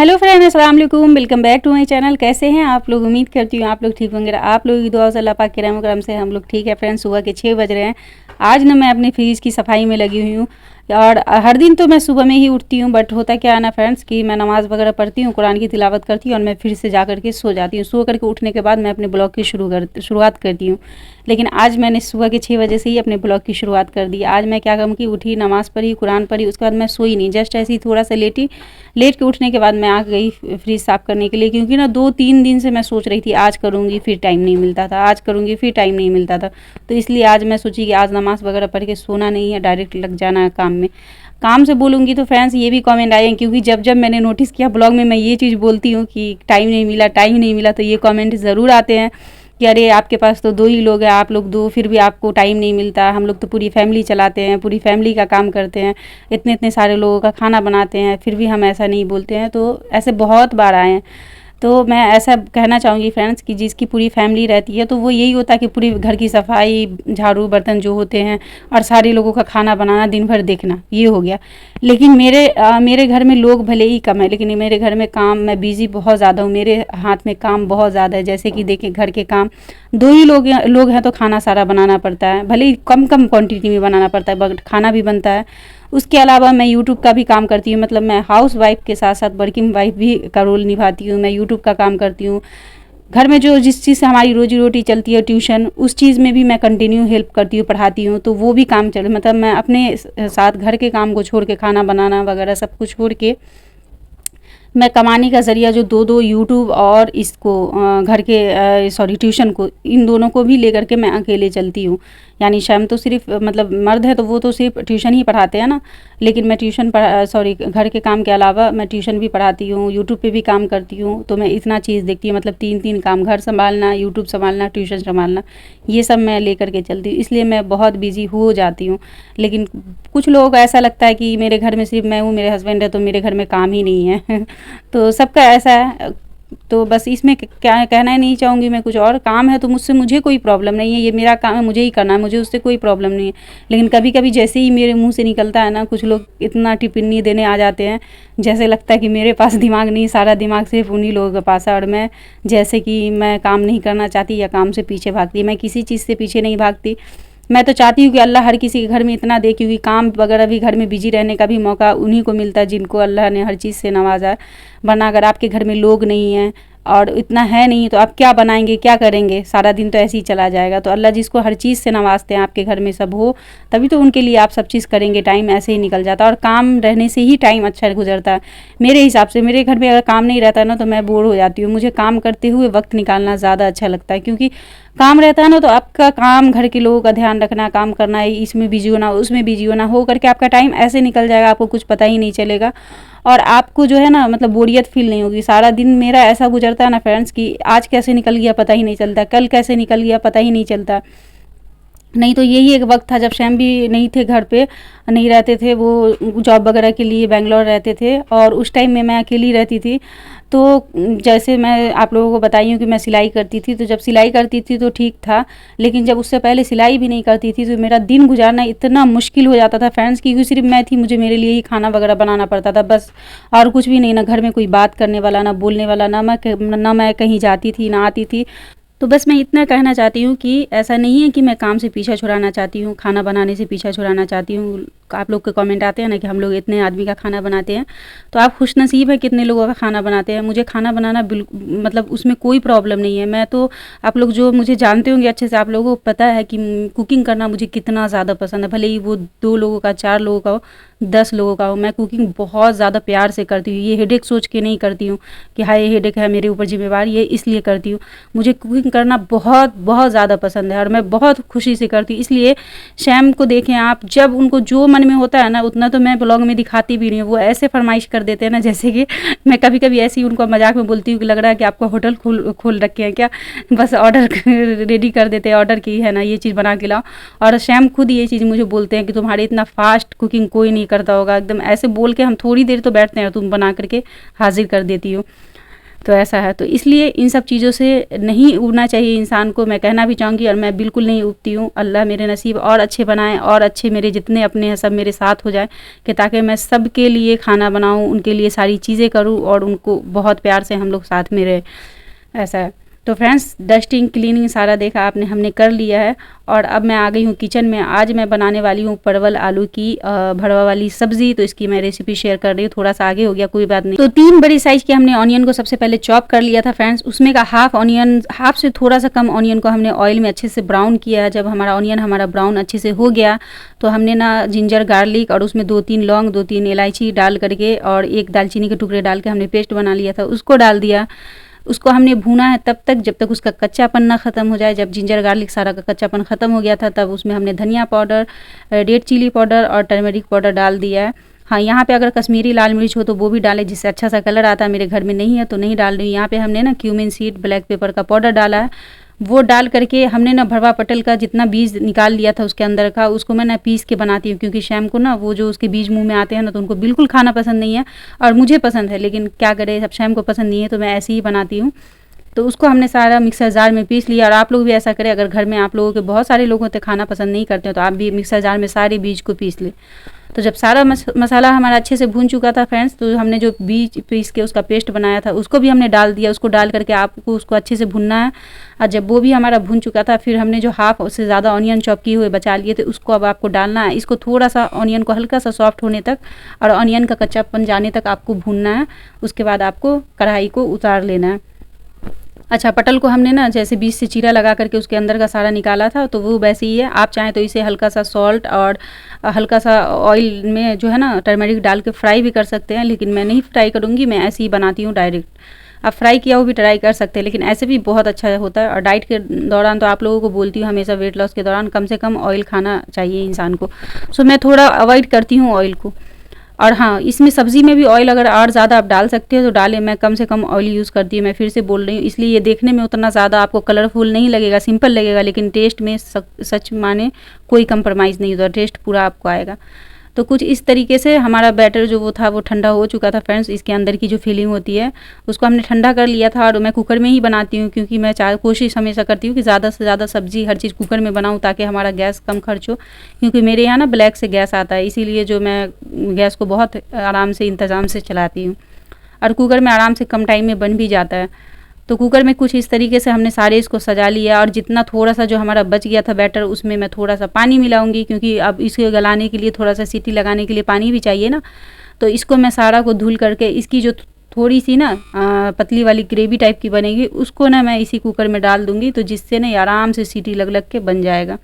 Hello friend, अस्सलाम वालेकुम। Welcome back to my channel. कैसे हैं आप लोग? उम्मीद करती हूँ आप लोग ठीक होंगे। आप लोगों की दुआ से, अल्लाह पाक के रहम करम से हम लोग ठीक है। फ्रेंड्स, सुबह के 6 बज रहे हैं। आज ना मैं अपने फ्रिज की सफाई में लगी हुई हूँ। और हर दिन तो मैं सुबह में ही उठती हूँ, बट होता क्या है ना फ्रेंड्स कि मैं नमाज़ वगैरह पढ़ती हूँ, कुरान की तिलावत करती हूँ और मैं फिर से जा करके सो जाती हूँ। सो करके उठने के बाद मैं अपने ब्लॉग की शुरुआत करती हूँ। लेकिन आज मैंने सुबह के 6 बजे से ही अपने ब्लॉग की शुरुआत कर दी। आज मैं क्या करूँ कि उठी, नमाज़ पढ़ी, कुरान पढ़ी, उसके बाद मैं सोई नहीं। जस्ट ऐसे ही थोड़ा सा लेट के उठने के बाद मैं आ गई फ्रिज साफ़ करने के लिए, क्योंकि ना 2-3 दिन से मैं सोच रही थी आज करूँगी, फिर टाइम नहीं मिलता था, आज करूँगी फिर टाइम नहीं मिलता था। तो इसलिए आज मैं सोची कि आज नमाज़ वगैरह पढ़ के सोना नहीं है, डायरेक्ट लग जाना है काम में। काम से बोलूँगी तो फ्रेंड्स ये भी कमेंट आए हैं, क्योंकि जब मैंने नोटिस किया ब्लॉग में मैं ये चीज़ बोलती हूँ कि टाइम नहीं मिला, तो ये कमेंट ज़रूर आते हैं कि अरे आपके पास तो 2 ही लोग हैं, आप लोग 2, फिर भी आपको टाइम नहीं मिलता। हम लोग तो पूरी फैमिली चलाते हैं, पूरी फैमिली का काम करते हैं, इतने सारे लोगों का खाना बनाते हैं, फिर भी हम ऐसा नहीं बोलते हैं। तो ऐसे बहुत बार आए हैं। तो मैं ऐसा कहना चाहूँगी फ्रेंड्स कि जिसकी पूरी फैमिली रहती है तो वो यही होता है कि पूरी घर की सफाई, झाड़ू बर्तन जो होते हैं और सारे लोगों का खाना बनाना, दिन भर देखना, ये हो गया। लेकिन मेरे घर में लोग भले ही कम है, लेकिन मेरे घर में काम, मैं बिज़ी बहुत ज़्यादा हूँ, मेरे हाथ में काम बहुत ज़्यादा है। जैसे कि देखिए, घर के काम 2 ही लोग हैं तो खाना सारा बनाना पड़ता है, भले ही कम क्वांटिटी में बनाना पड़ता है, बट खाना भी बनता है। उसके अलावा मैं यूट्यूब का भी काम करती हूँ, मतलब मैं हाउस वाइफ के साथ साथ वर्किंग वाइफ भी का रोल निभाती हूँ। मैं यूट्यूब का काम करती हूँ। घर में जो जिस चीज़ से हमारी रोजी रोटी चलती है, ट्यूशन, उस चीज़ में भी मैं कंटिन्यू हेल्प करती हूँ, पढ़ाती हूँ। तो वो भी काम चल, मतलब मैं अपने साथ घर के काम को छोड़ के, खाना बनाना वगैरह सब कुछ छोड़ के, मैं कमाने का ज़रिया जो दो यूट्यूब और इसको घर के ट्यूशन को, इन दोनों को भी लेकर के मैं अकेले चलती हूँ। यानी शैम तो सिर्फ, मतलब मर्द है तो वो तो सिर्फ ट्यूशन ही पढ़ाते हैं ना, लेकिन मैं घर के काम के अलावा मैं ट्यूशन भी पढ़ाती हूँ, यूट्यूब पे भी काम करती हूँ। तो मैं इतना चीज़ देखती हूँ, मतलब 3 काम, घर संभालना, यूट्यूब संभालना, ट्यूशन संभालना, ये सब मैं लेकर के चलती हूँ। इसलिए मैं बहुत बिज़ी हो जाती हूँ। लेकिन कुछ लोगों को ऐसा लगता है कि मेरे घर में सिर्फ मैं हूँ, मेरे हस्बैंड है, तो मेरे घर में काम ही नहीं है तो सबका ऐसा है। तो बस इसमें क्या कहना ही नहीं चाहूँगी मैं, कुछ और काम है तो मुझे कोई प्रॉब्लम नहीं है, ये मेरा काम है, मुझे ही करना है, मुझे उससे कोई प्रॉब्लम नहीं है। लेकिन कभी जैसे ही मेरे मुंह से निकलता है ना, कुछ लोग इतना टिप्पणी देने आ जाते हैं, जैसे लगता है कि मेरे पास दिमाग नहीं, सारा दिमाग सिर्फ उन्हीं लोगों के पास है। और मैं जैसे कि मैं काम नहीं करना चाहती या काम से पीछे भागती। मैं किसी चीज़ से पीछे नहीं भागती। मैं तो चाहती हूँ कि अल्लाह हर किसी के घर में इतना दे, क्योंकि काम वगैरह भी घर में बिजी रहने का भी मौका उन्हीं को मिलता है जिनको अल्लाह ने हर चीज़ से नवाजा है। वरना अगर आपके घर में लोग नहीं हैं और इतना है नहीं, तो आप क्या बनाएंगे, क्या करेंगे? सारा दिन तो ऐसे ही चला जाएगा। तो अल्लाह जिसको हर चीज़ से नवाजते हैं, आपके घर में सब हो, तभी तो उनके लिए आप सब चीज़ करेंगे। टाइम ऐसे ही निकल जाता है, और काम रहने से ही टाइम अच्छा गुजरता है मेरे हिसाब से। मेरे घर में अगर काम नहीं रहता ना तो मैं बोर हो जाती हूँ। मुझे काम करते हुए वक्त निकालना ज़्यादा अच्छा लगता है, क्योंकि काम रहता है ना तो आपका काम, घर के लोगों का ध्यान रखना, काम करना है, इसमें बिजी होना, उसमें बिजी होना, हो करके आपका टाइम ऐसे निकल जाएगा, आपको कुछ पता ही नहीं चलेगा। और आपको जो है ना, मतलब बोरियत फील नहीं होगी। सारा दिन मेरा ऐसा गुजरता है ना फ्रेंड्स कि आज कैसे निकल गया पता ही नहीं चलता, कल कैसे निकल गया पता ही नहीं चलता। नहीं तो यही एक वक्त था जब शैम भी नहीं थे, घर पे नहीं रहते थे, वो जॉब वगैरह के लिए बेंगलोर रहते थे, और उस टाइम में मैं अकेली रहती थी। तो जैसे मैं आप लोगों को बताई हूँ कि मैं सिलाई करती थी, तो जब सिलाई करती थी तो ठीक था, लेकिन जब उससे पहले सिलाई भी नहीं करती थी तो मेरा दिन गुजारना इतना मुश्किल हो जाता था फ्रेंड्स, क्योंकि सिर्फ मैं थी, मुझे मेरे लिए ही खाना वगैरह बनाना पड़ता था बस, और कुछ भी नहीं। ना घर में कोई बात करने वाला, ना बोलने वाला, ना मैं कहीं जाती थी, ना आती थी। तो बस मैं इतना कहना चाहती हूँ कि ऐसा नहीं है कि मैं काम से पीछा छुड़ाना चाहती हूँ, खाना बनाने से पीछा छुड़ाना चाहती हूँ। आप लोग के कमेंट आते हैं ना कि हम लोग इतने आदमी का खाना बनाते हैं, तो आप खुशनसीब है कितने लोगों का खाना बनाते हैं। मुझे खाना बनाना मतलब उसमें कोई प्रॉब्लम नहीं है। मैं तो, आप लोग जो मुझे जानते होंगे अच्छे से, आप लोगों को पता है कि कुकिंग करना मुझे कितना ज़्यादा पसंद है। भले ही वो 2 लोगों का, 4 लोगों का हो, 10 लोगों का हो, मैं कुकिंग बहुत ज़्यादा प्यार से करती हूँ। ये हेडेक सोच के नहीं करती हूँ कि हाँ ये हेडेक है, मेरे ऊपर जिम्मेवारी है, इसलिए करती हूँ। मुझे कुकिंग करना बहुत ज़्यादा पसंद है और मैं बहुत खुशी से करती हूँ। इसलिए शैम को देखें आप, जब उनको जो मन में होता है ना, उतना तो मैं ब्लॉग में दिखाती भी नहीं हूँ। वो ऐसे फरमाइश कर देते हैं ना, जैसे कि मैं कभी ऐसे ही उनको मजाक में बोलती हूँ कि लग रहा है कि आपको होटल खोल रखे हैं क्या, बस ऑर्डर रेडी कर देते हैं, ऑर्डर की है ना, ये चीज़ बना के लाओ। और शैम खुद ये चीज़ मुझे बोलते हैं कि तुम्हारे इतना फास्ट कुकिंग कोई नहीं करता होगा, एकदम ऐसे बोल के हम थोड़ी देर तो बैठते हैं, तुम बना करके हाजिर कर देती हो। तो ऐसा है, तो इसलिए इन सब चीज़ों से नहीं उबना चाहिए इंसान को, मैं कहना भी चाहूँगी। और मैं बिल्कुल नहीं उबती हूँ। अल्लाह मेरे नसीब और अच्छे बनाएं और अच्छे मेरे जितने अपने हैं सब मेरे साथ हो जाए, कि ताकि मैं सबके लिए खाना बनाऊँ, उनके लिए सारी चीज़ें करूँ और उनको बहुत प्यार से हम लोग साथ में रहें, ऐसा है। तो फ्रेंड्स, डस्टिंग क्लीनिंग सारा देखा आपने, हमने कर लिया है। और अब मैं आ गई हूँ किचन में। आज मैं बनाने वाली हूँ परवल आलू की भरवा वाली सब्ज़ी। तो इसकी मैं रेसिपी शेयर कर रही हूँ। थोड़ा सा आगे हो गया, कोई बात नहीं। तो 3 बड़ी साइज़ के हमने ऑनियन को सबसे पहले चॉप कर लिया था फ्रेंड्स। उसमें का हाफ से थोड़ा सा कम ऑनियन को हमने ऑयल में अच्छे से ब्राउन किया। जब हमारा ऑनियन ब्राउन अच्छे से हो गया तो हमने ना जिंजर गार्लिक और उसमें 2-3 लौंग 2-3 इलायची डाल करके और 1 दालचीनी के टुकड़े डाल के हमने पेस्ट बना लिया था, उसको डाल दिया। उसको हमने भूना है तब तक जब तक उसका कच्चापन ना ख़त्म हो जाए। जब जिंजर गार्लिक सारा का कच्चापन ख़त्म हो गया था तब उसमें हमने धनिया पाउडर, रेड चिली पाउडर और टर्मरिक पाउडर डाल दिया है। हाँ, यहाँ पे अगर कश्मीरी लाल मिर्च हो तो वो भी डालें, जिससे अच्छा सा कलर आता है। मेरे घर में नहीं है तो नहीं डाल रही हूँ। यहाँ पे हमने ना क्यूमिन सीड, ब्लैक पेपर का पाउडर डाला है। वो डाल करके हमने ना भरवा पटल का जितना बीज निकाल लिया था उसके अंदर का, उसको मैं ना पीस के बनाती हूँ। क्योंकि शैम को ना वो जो उसके बीज मुंह में आते हैं ना तो उनको बिल्कुल खाना पसंद नहीं है। और मुझे पसंद है, लेकिन क्या करें, सब शैम को पसंद नहीं है तो मैं ऐसे ही बनाती हूँ। तो उसको हमने सारा मिक्सर जार में पीस लिया। और आप लोग भी ऐसा करें, अगर घर में आप लोगों के बहुत सारे लोग होते खाना पसंद नहीं करते हो तो आप भी मिक्सर जार में सारे बीज को पीस लें। तो जब सारा मसाला हमारा अच्छे से भून चुका था फ्रेंड्स, तो हमने जो बीज पीस के उसका पेस्ट बनाया था उसको भी हमने डाल दिया। उसको डाल करके आपको उसको अच्छे से भुनना है। और जब वो भी हमारा भुन चुका था, फिर हमने जो हाफ उससे ज़्यादा ऑनियन चॉप किए हुए बचा लिए थे उसको अब आपको डालना है। इसको थोड़ा सा ऑनियन को हल्का सा सॉफ्ट होने तक और ऑनियन का कच्चापन जाने तक आपको भूनना है। उसके बाद आपको कढ़ाई को उतार लेना है। अच्छा, पटल को हमने ना जैसे बीच से चीरा लगा करके उसके अंदर का सारा निकाला था, तो वो वैसे ही है। आप चाहें तो इसे हल्का सा सॉल्ट और हल्का सा ऑयल में जो है ना टर्मरिक डाल के फ्राई भी कर सकते हैं, लेकिन मैं नहीं फ्राई करूँगी, मैं ऐसे ही बनाती हूँ डायरेक्ट। आप फ्राई किया वो भी ट्राई कर सकते हैं, लेकिन ऐसे भी बहुत अच्छा होता है। और डाइट के दौरान तो आप लोगों को बोलती हूँ हमेशा, वेट लॉस के दौरान कम से कम ऑयल खाना चाहिए इंसान को। सो मैं थोड़ा अवॉइड करती हूँ ऑयल को। और हाँ, इसमें सब्ज़ी में भी ऑयल अगर और ज़्यादा आप डाल सकते हो तो डालें। मैं कम से कम ऑयल यूज़ करती हूँ, मैं फिर से बोल रही हूँ। इसलिए ये देखने में उतना ज़्यादा आपको कलरफुल नहीं लगेगा, सिंपल लगेगा, लेकिन टेस्ट में सच माने कोई कंप्रोमाइज़ नहीं होता, टेस्ट पूरा आपको आएगा। तो कुछ इस तरीके से हमारा बैटर जो वो था वो ठंडा हो चुका था फ्रेंड्स। इसके अंदर की जो फीलिंग होती है उसको हमने ठंडा कर लिया था। और मैं कुकर में ही बनाती हूँ, क्योंकि मैं कोशिश हमेशा करती हूँ कि ज़्यादा से ज़्यादा सब्ज़ी हर चीज़ कुकर में बनाऊँ, ताकि हमारा गैस कम खर्च हो। क्योंकि मेरे यहाँ ना ब्लैक से गैस आता है, इसीलिए जो मैं गैस को बहुत आराम से इंतज़ाम से चलाती हूँ। और कुकर में आराम से कम टाइम में बन भी जाता है। तो कुकर में कुछ इस तरीके से हमने सारे इसको सजा लिया। और जितना थोड़ा सा जो हमारा बच गया था बैटर, उसमें मैं थोड़ा सा पानी मिलाऊंगी, क्योंकि अब इसको गलाने के लिए थोड़ा सा सीटी लगाने के लिए पानी भी चाहिए ना। तो इसको मैं सारा को धुल करके इसकी जो थोड़ी सी ना पतली वाली ग्रेवी टाइप की बनेगी, उसको ना मैं इसी कुकर में डाल दूंगी, तो जिससे ना आराम से सीटी लग लग के बन जाएगा।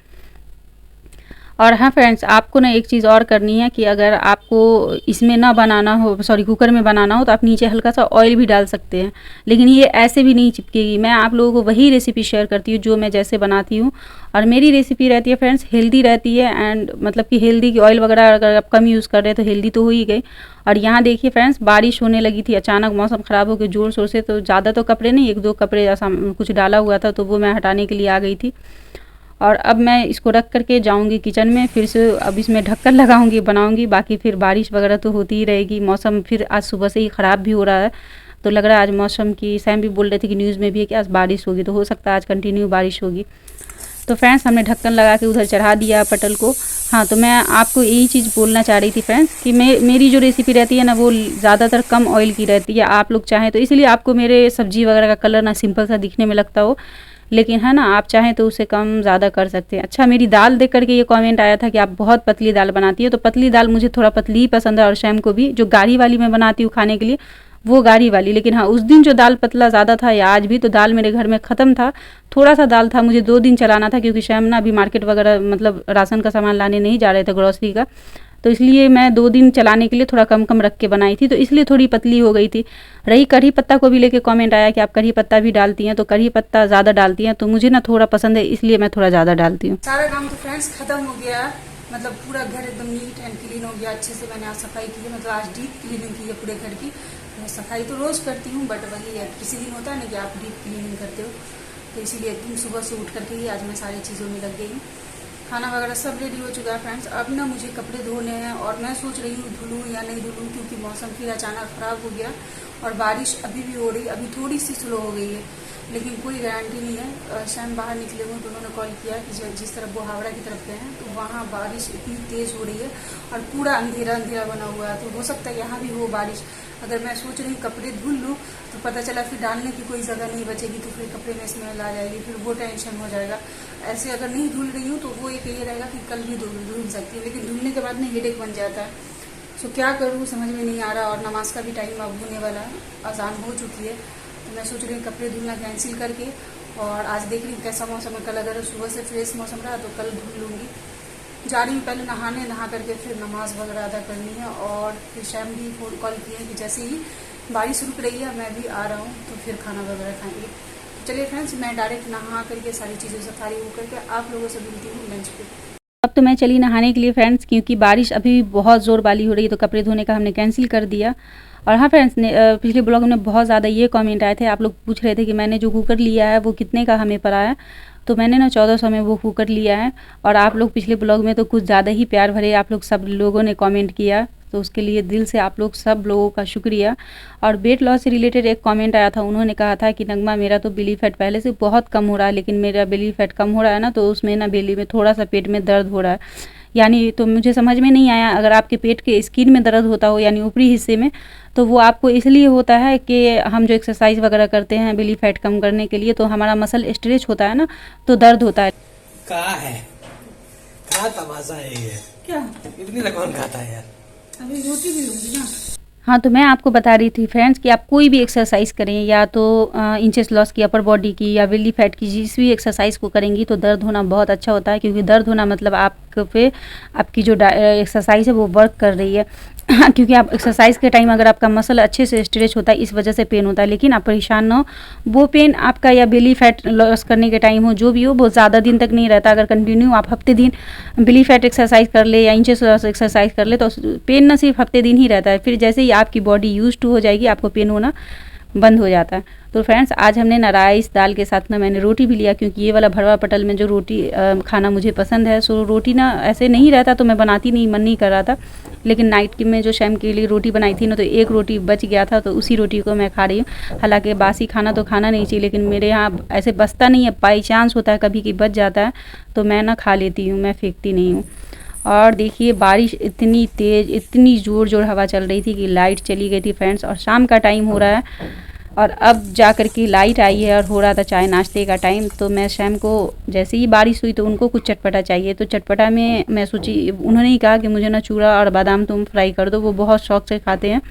और हाँ फ्रेंड्स, आपको ना एक चीज़ और करनी है कि अगर आपको इसमें ना बनाना हो, कुकर में बनाना हो, तो आप नीचे हल्का सा ऑयल भी डाल सकते हैं, लेकिन ये ऐसे भी नहीं चिपकेगी। मैं आप लोगों को वही रेसिपी शेयर करती हूँ जो मैं जैसे बनाती हूँ। और मेरी रेसिपी रहती है फ्रेंड्स हेल्दी रहती है, एंड मतलब कि हेल्दी की ऑयल वगैरह अगर आप कम यूज़ कर रहे हैं तो हेल्दी तो हो ही गई। और यहाँ देखिए फ्रेंड्स, बारिश होने लगी थी अचानक, मौसम ख़राब हो गया ज़ोर शोर से। तो ज़्यादा तो कपड़े नहीं, 1-2 कपड़े ऐसा कुछ डाला हुआ था, तो वो मैं हटाने के लिए आ गई थी। और अब मैं इसको रख करके जाऊंगी किचन में, फिर से अब इसमें ढक्कन लगाऊंगी, बनाऊंगी। बाकी फिर बारिश वगैरह तो होती ही रहेगी। मौसम फिर आज सुबह से ही ख़राब भी हो रहा है, तो लग रहा है आज मौसम की, सैम भी बोल रहे थे कि न्यूज़ में भी है कि आज बारिश होगी, तो हो सकता है आज कंटिन्यू बारिश होगी। तो फ्रेंड्स, हमने ढक्कन लगा के उधर चढ़ा दिया पटल को। हाँ, तो मैं आपको यही चीज़ बोलना चाह रही थी फ्रेंड्स कि मेरी जो रेसिपी रहती है ना वो ज़्यादातर कम ऑयल की रहती है। आप लोग चाहें तो, इसलिए आपको मेरे सब्जी वगैरह का कलर ना सिंपल सा दिखने में लगता हो, लेकिन है ना, आप चाहें तो उसे कम ज़्यादा कर सकते हैं। अच्छा, मेरी दाल देख करके ये कमेंट आया था कि आप बहुत पतली दाल बनाती है, तो पतली दाल मुझे थोड़ा पतली ही पसंद है। और शैम को भी जो गाढ़ी वाली मैं बनाती हूँ खाने के लिए, वो गाढ़ी वाली। लेकिन हाँ, उस दिन जो दाल पतला ज़्यादा था या आज भी, तो दाल मेरे घर में ख़त्म था, थोड़ा सा दाल था, मुझे 2 दिन चलाना था, क्योंकि शैम ना अभी मार्केट वगैरह मतलब राशन का सामान लाने नहीं जा रहे थे, ग्रॉसरी का। तो इसलिए मैं 2 दिन चलाने के लिए थोड़ा कम कम रख के बनाई थी, तो इसलिए थोड़ी पतली हो गई थी। रही कढ़ी पत्ता को भी लेके कमेंट आया कि आप कढ़ी पत्ता भी डालती हैं, तो कढ़ी पत्ता ज़्यादा डालती हैं, तो मुझे ना थोड़ा पसंद है, इसलिए मैं थोड़ा ज़्यादा डालती हूँ। सारा काम तो फ्रेंड्स खत्म हो गया, मतलब पूरा घर एकदम नीट एंड क्लीन हो गया। अच्छे से मैंने आज सफाई की है, मतलब आज डीप क्लीनिंग की है पूरे घर की। मैं सफाई तो रोज़ करती हूँ, बट वही है, किसी दिन होता है ना कि आप डीप क्लीनिंग करते हो, तो इसीलिए एकदम सुबह से उठ करके ही आज मैं सारी चीज़ों में लग गई हूँ। खाना वगैरह सब रेडी हो चुका है फ्रेंड्स। अब ना मुझे कपड़े धोने हैं और मैं सोच रही हूँ धुलूँ या नहीं धुलूँ, क्योंकि मौसम फिर अचानक ख़राब हो गया और बारिश अभी भी हो रही, अभी थोड़ी सी स्लो हो गई है, लेकिन कोई गारंटी नहीं है। शाम बाहर निकले हुए तो उन्होंने कॉल किया कि जिस तरफ वो हावड़ा की तरफ गए हैं तो वहाँ बारिश इतनी तेज़ हो रही है और पूरा अंधेरा अंधेरा बना हुआ है, तो हो सकता है यहाँ भी हो बारिश। अगर मैं सोच रही हूँ कपड़े धुल लूँ तो पता चला फिर डालने की कोई जगह नहीं बचेगी, तो फिर कपड़े में स्मेल आ जाएगी, फिर वो टेंशन हो जाएगा। ऐसे अगर नहीं धुल रही हूँ तो वो एक ये रहेगा कि कल भी धुल सकती है, लेकिन धुलने के बाद ना हेडेक बन जाता है। सो क्या करूँ समझ में नहीं आ रहा, और नमाज का भी टाइम अब होने वाला है, अजान हो चुकी है, तो मैं सोच रही हूँ कपड़े धुलना कैंसिल करके, और आज देख रही हूँ कैसा मौसम है। कल अगर सुबह से फ्रेश मौसम रहा तो कल धुल लूँगी। जा रही हूँ पहले नहाने, नहा करके फिर नमाज वगैरह अदा करनी है, और फिर शाम भी फोन कॉल किए कि जैसे ही बारिश रुक रही है मैं भी आ रहा हूँ तो फिर खाना वगैरह खाएंगे। चलिए फ्रेंड्स, मैं डायरेक्ट नहा करके सारी चीज़ों से फारिग हो करके आप लोगों से मिलती हूँ लंच पे। अब तो मैं चली नहाने के लिए फ्रेंड्स, क्योंकि बारिश अभी बहुत ज़ोर वाली हो रही है, तो कपड़े धोने का हमने कैंसिल कर दिया। और हाँ फ्रेंड्स, पिछले ब्लॉग में बहुत ज़्यादा ये कमेंट आए थे, आप लोग पूछ रहे थे कि मैंने जो कुकर लिया है वो कितने का हमें पड़ा है। तो मैंने ना 1400 में वो कुकर लिया है, और आप लोग पिछले ब्लॉग में तो कुछ ज़्यादा ही प्यार भरे आप लोग सब लोगों ने कमेंट किया, तो उसके लिए दिल से आप लोग सब लोगों का शुक्रिया। और वेट लॉस से रिलेटेड एक कमेंट आया था, उन्होंने कहा था कि नगमा मेरा तो बेली फैट पहले से बहुत कम हो रहा है, लेकिन मेरा बेली फैट कम हो रहा है ना, तो उसमें ना बेली में थोड़ा सा पेट में दर्द हो रहा है। यानी तो मुझे समझ में नहीं आया, अगर आपके पेट के स्किन में दर्द होता हो यानी ऊपरी हिस्से में, तो वो आपको इसलिए होता है कि हम जो एक्सरसाइज वगैरह करते हैं बेली फैट कम करने के लिए, तो हमारा मसल स्ट्रेच होता है ना, तो दर्द होता है। कहा है क्या तमाशा है ये? क्या इतनी तो कौन खाता है यार? अभी रोटी भी लूँगी ना। हाँ, तो मैं आपको बता रही थी फ्रेंड्स कि आप कोई भी एक्सरसाइज करें, या तो इंचेस लॉस की, अपर बॉडी की, या बेली फैट की, जिस भी एक्सरसाइज को करेंगी तो दर्द होना बहुत अच्छा होता है, क्योंकि दर्द होना मतलब आपकी जो एक्सरसाइज है वो वर्क कर रही है। क्योंकि आप एक्सरसाइज के टाइम अगर आपका मसल अच्छे से स्ट्रेच होता है, इस वजह से पेन होता है, लेकिन आप परेशान ना हो, वो पेन आपका या बेली फैट लॉस करने के टाइम हो, जो भी हो, वो ज़्यादा दिन तक नहीं रहता। अगर कंटिन्यू आप हफ्ते दिन बेली फैट एक्सरसाइज कर ले या इंचेस लॉस एक्सरसाइज कर ले, तो पेन ना सिर्फ हफ्ते दिन ही रहता है, फिर जैसे ही आपकी बॉडी यूज टू हो जाएगी आपको पेन होना बंद हो जाता है। तो फ्रेंड्स, आज हमने ना राइस दाल के साथ ना मैंने रोटी भी लिया, क्योंकि ये वाला भरवा पटल में जो रोटी खाना मुझे पसंद है। सो रोटी ना ऐसे नहीं रहता तो मैं बनाती नहीं, मन नहीं कर रहा था, लेकिन नाइट की में जो शाम के लिए रोटी बनाई थी ना, तो एक रोटी बच गया था, तो उसी रोटी को मैं खा रही हूँ। हालांकि बासी खाना तो खाना नहीं चाहिए, लेकिन मेरे यहाँ ऐसे बचता नहीं है, बाई चांस होता है कभी कि बच जाता है, तो मैं ना खा लेती हूँ, मैं फेंकती नहीं हूँ। और देखिए बारिश इतनी तेज़, इतनी ज़ोर हवा चल रही थी कि लाइट चली गई थी फ्रेंड्स, और शाम का टाइम हो रहा है, और अब जा कर के लाइट आई है, और हो रहा था चाय नाश्ते का टाइम। तो मैं शाम को जैसे ही बारिश हुई तो उनको कुछ चटपटा चाहिए, तो चटपटा में मैं सोची, उन्होंने ही कहा कि मुझे ना चूड़ा और बादाम तुम फ्राई कर दो, वो बहुत शौक से खाते हैं,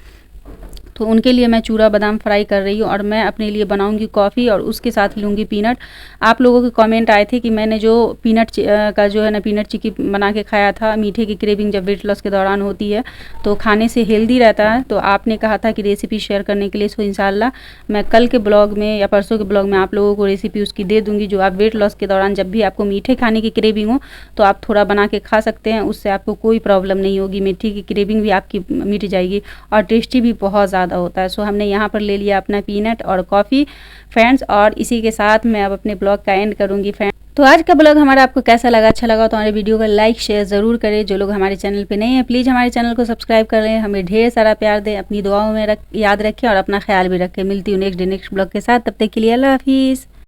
तो उनके लिए मैं चूड़ा बादाम फ्राई कर रही हूँ। और मैं अपने लिए बनाऊंगी कॉफ़ी, और उसके साथ लूँगी पीनट। आप लोगों के कमेंट आए थे कि मैंने जो पीनट का जो है ना पीनट चिक्की बना के खाया था, मीठे की क्रेविंग जब वेट लॉस के दौरान होती है तो खाने से हेल्दी रहता है, तो आपने कहा था कि रेसिपी शेयर करने के लिए। सो इंशाल्लाह मैं कल के ब्लॉग में या परसों के ब्लॉग में आप लोगों को रेसिपी उसकी दे दूँगी, जो आप वेट लॉस के दौरान जब भी आपको मीठे खाने की क्रेविंग हो तो आप थोड़ा बना के खा सकते हैं, उससे आपको कोई प्रॉब्लम नहीं होगी, मीठी की क्रेविंग भी आपकी मिट जाएगी, और टेस्टी भी बहुत ज़्यादा होता है। सो हमने यहाँ पर ले लिया अपना पीनट और कॉफ़ी फ्रेंड्स, और इसी के साथ मैं अब अपने ब्लॉग का एंड करूँगी फ्रेंड्स। तो आज का ब्लॉग हमारा आपको कैसा लगा? अच्छा लगा तो हमारे वीडियो को लाइक शेयर ज़रूर करें। जो लोग हमारे चैनल पे नए हैं प्लीज़ हमारे चैनल को सब्सक्राइब कर लें, हमें ढेर सारा प्यार दें, अपनी दुआओं में याद रखें और अपना ख्याल भी रखें। मिलती हूँ नेक्स्ट ब्लॉग के साथ, तब तक के लिए अल्लाह हाफिज़।